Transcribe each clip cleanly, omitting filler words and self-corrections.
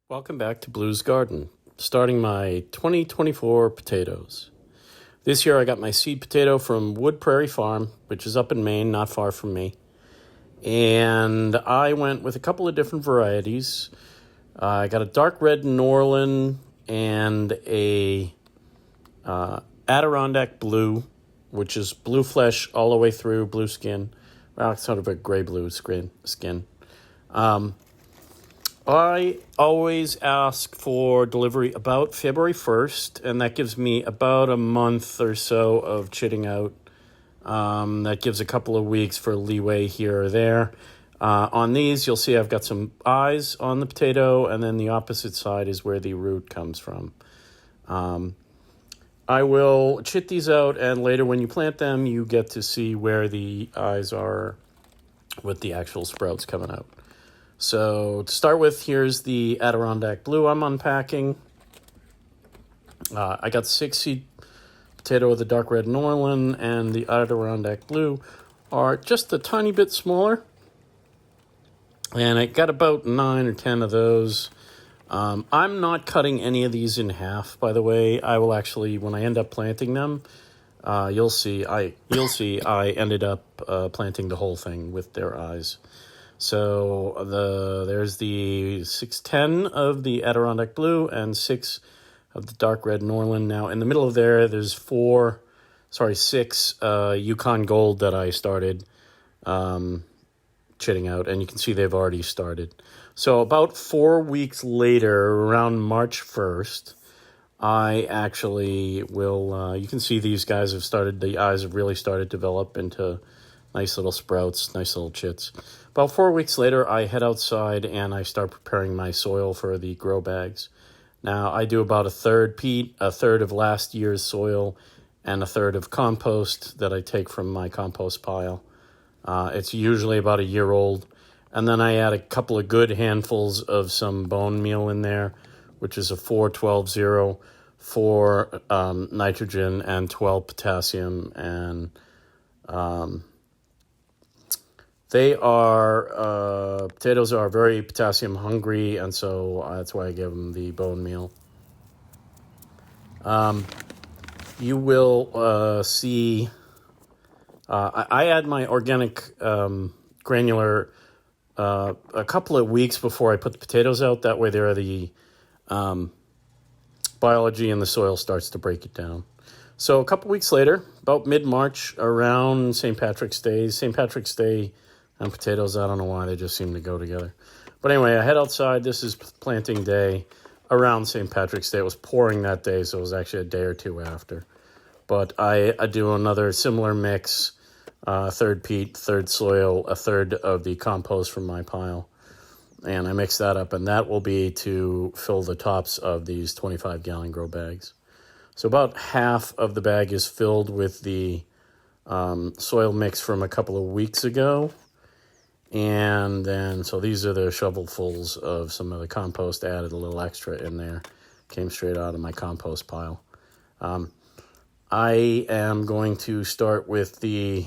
Welcome back to Blue's Garden, starting my 2024 potatoes. This year I got my seed potato from Wood Prairie Farm, which is up in Maine, not far from me. And I went with a couple of different varieties. I got a Dark Red Norland and a Adirondack Blue, which is blue flesh all the way through, blue skin. Well, it's sort of a gray blue skin. I always ask for delivery about February 1st, and that gives me about a month or so of chitting out. That gives a couple of weeks for leeway here or there. On these, you'll see I've got some eyes on the potato, and then the opposite side is where the root comes from. I will chit these out, and later when you plant them, you get to see where the eyes are with the actual sprouts coming out. So to start with, here's the Adirondack Blue I'm unpacking. I got 6 seed potato of the Dark Red Norland, and the Adirondack Blue are just a tiny bit smaller. And I got about 9 or 10 of those. I'm not cutting any of these in half, by the way. I will actually, when I end up planting them, you'll see I ended up planting the whole thing with their eyes. So there's the 610 of the Adirondack Blue and 6 of the Dark Red Norland. Now in the middle of there's 6 Yukon Gold that I started chitting out, and you can see they've already started. So about 4 weeks later, around March 1st, I actually will, you can see these guys have started, the eyes have really started to develop into nice little sprouts, nice little chits. About 4 weeks later, I head outside and I start preparing my soil for the grow bags. Now, I do about a third peat, a third of last year's soil, and a third of compost that I take from my compost pile. It's usually about a year old. And then I add a couple of good handfuls of some bone meal in there, which is a 4-12-0, 4 nitrogen and 12 potassium. And potatoes are very potassium hungry, and so that's why I give them the bone meal. You will see, I add my organic granular a couple of weeks before I put the potatoes out. That way the biology in the soil starts to break it down. So a couple weeks later, about mid-March, around St. Patrick's Day and potatoes, I don't know why, they just seem to go together. But anyway, I head outside. This is planting day around St. Patrick's Day. It was pouring that day, so it was actually a day or two after. But I do another similar mix, third peat, third soil, a third of the compost from my pile. And I mix that up, and that will be to fill the tops of these 25-gallon grow bags. So about half of the bag is filled with the soil mix from a couple of weeks ago. And then, so these are the shovelfuls of some of the compost, added a little extra in there, came straight out of my compost pile. I am going to start with the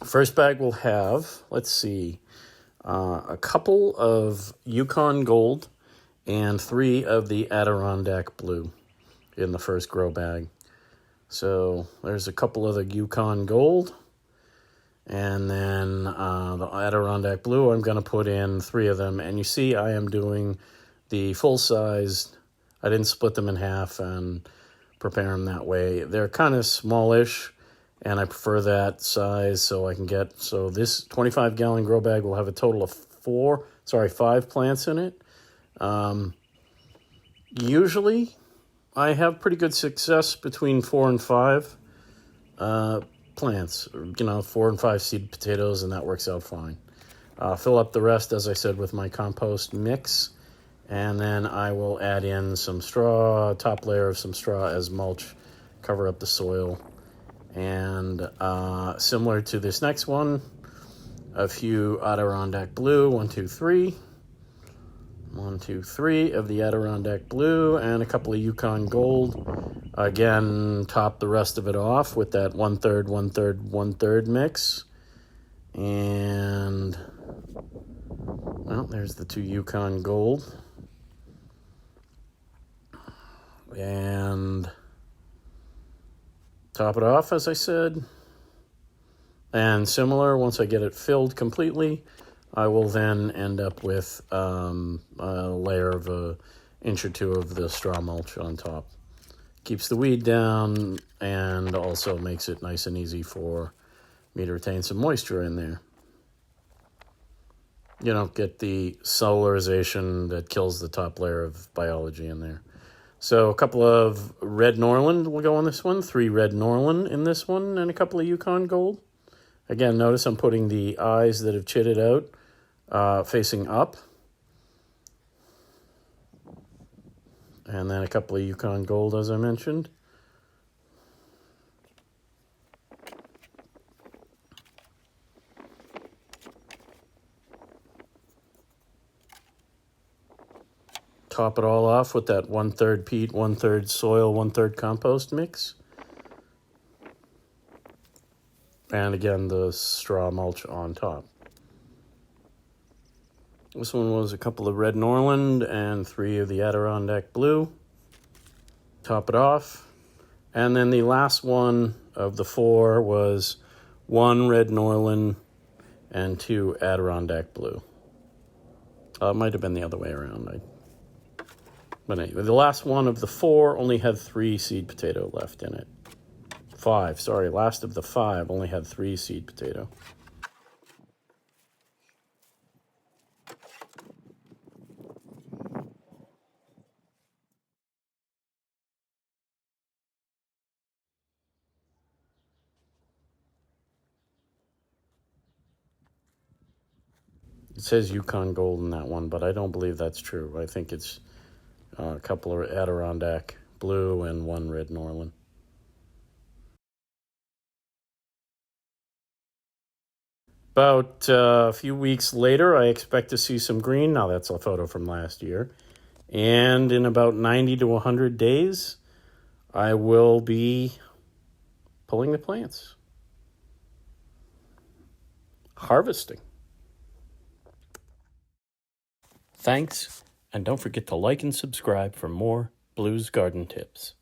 first bag. Will have, a couple of Yukon Gold and 3 of the Adirondack Blue in the first grow bag. So there's a couple of the Yukon Gold. And then the Adirondack Blue, I'm going to put in 3 of them. And you see I am doing the full size. I didn't split them in half and prepare them that way. They're kind of smallish, and I prefer that size so I can get... So this 25-gallon grow bag will have a total of 5 plants in it. Usually, I have pretty good success between 4 and 5 plants, 4 and 5 seed potatoes, and that works out fine. Fill up the rest, as I said, with my compost mix, and then I will add in some straw, top layer of some straw as mulch, cover up the soil, and similar to this next one, a few Adirondack Blue, 1, 2, 3 of the Adirondack Blue, and a couple of Yukon Gold. Again, top the rest of it off with that 1/3, 1/3, 1/3 mix. And, well, there's the 2 Yukon Gold. And top it off, as I said. And similar, once I get it filled completely, I will then end up with a layer of an inch or two of the straw mulch on top. Keeps the weed down and also makes it nice and easy for me to retain some moisture in there. You don't get the solarization that kills the top layer of biology in there. So a couple of Red Norland will go on this one, 3 Red Norland in this one, and a couple of Yukon Gold. Again, notice I'm putting the eyes that have chitted out facing up. And then a couple of Yukon Gold, as I mentioned. Top it all off with that 1/3 peat, 1/3 soil, 1/3 compost mix. And again, the straw mulch on top. This one was a couple of Red Norland and 3 of the Adirondack Blue. Top it off. And then the last one of the 4 was 1 Red Norland and 2 Adirondack Blue. It might have been the other way around. But anyway, the last one of the 4 only had 3 seed potato left in it. 5, sorry, last of the 5 only had 3 seed potato. It says Yukon Gold in that one, but I don't believe that's true. I think it's a couple of Adirondack Blue and 1 Red Norland. About a few weeks later, I expect to see some green. Now, that's a photo from last year. And in about 90 to 100 days, I will be pulling the plants. Harvesting. Thanks, and don't forget to like and subscribe for more Blues Garden tips.